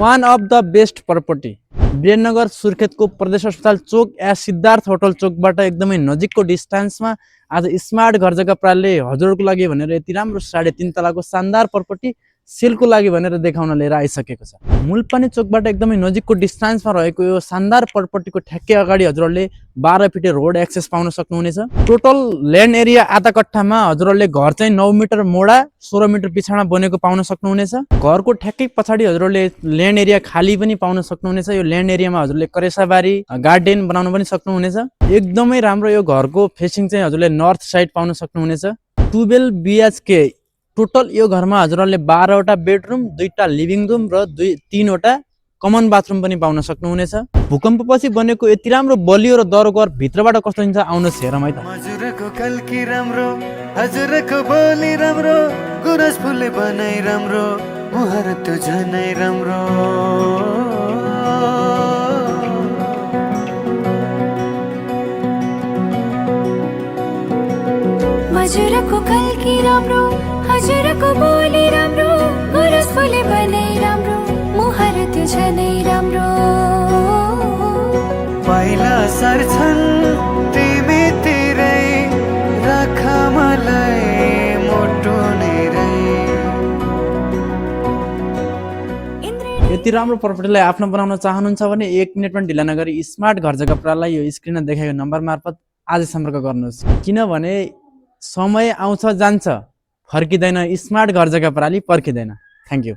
One of the best property Birendranagar सुर्खेतको प्रदेश अस्पताल चोक या सिद्धार्थ होटल चोकबाट एकदमै नजिकको डिस्टेन्समा आज स्मार्ट घर जग्गा प्रालीले हजुरहरूको लागि भनेर यति राम्रो 3.5 तलाको शानदार प्रपर्टी सेलको लागि भनेर देखाउन लिएर आइसकेको छ। मूलपानी चोकबाट एकदमै नजिकको डिस्टेन्समा रहेको यो शानदार प्रपर्टीको ठ्याक्कै अगाडि हजुरहरूले 12 फिटे रोड एक्सेस पाउन सक्नुहुनेछ। टोटल ल्यान्ड एरिया आधा कट्ठामा हजुरहरूले घर चाहिँ 9 मिटर मोडा 16 मिटर पिछाडा बनेको पाउन सक्नुहुनेछ। घरको ठ्याक्कै पछाडि हजुरहरूले ल्यान्ड एरिया खाली पनि पाउन सक्नुहुनेछ। यो ल्यान्ड एरियामा हजुरले करेसाबारी गार्डन बनाउन पनि सक्नुहुनेछ। एकदमै राम्रो यो घरको फेसिङ चाहिँ हजुरले नर्थ साइड पाउन सक्नुहुनेछ। 12 BHK टोटल यो घरमा हजुरहरूले 12 वटा बेडरुम 2टा लिभिङ रुम र 3 वटा कमन बाथरुम पनि पाउन सक्नुहुनेछ। भूकम्पपछि बनेको यति राम्रो बलियो र दरो घर भित्रबाट कस्तो हुन्छ आउनुहोस् हेरौँ है त। हजुरको कल्की राम्रो हजुरको बोली राम्रो गुरस फुले बनाइ राम्रो मुहार त झनै राम्रो हजुरको कल्की राम्रो हजुरको बोली राम्रो गुरस फुले बनाइ राम्रो मुहार त झनै राम्रो पहिला सर्छन् तिमीतिरै राख मलाई मोटो नै यति राम्रो प्रपर्टीलाई आफ्नो बनाउन चाहनुहुन्छ भने 1 मिनेट पनि ढिला नगरी स्मार्ट घर जग्गा प्रालीलाई यो स्क्रिनमा देखाएको नम्बर मार्फत आज सम्पर्क गर्नुहोस्। किनभने समय आउँछ जान्छ फर्किँदैन, स्मार्ट घर जग्गा प्राली पर्खिँदैन। Thank you.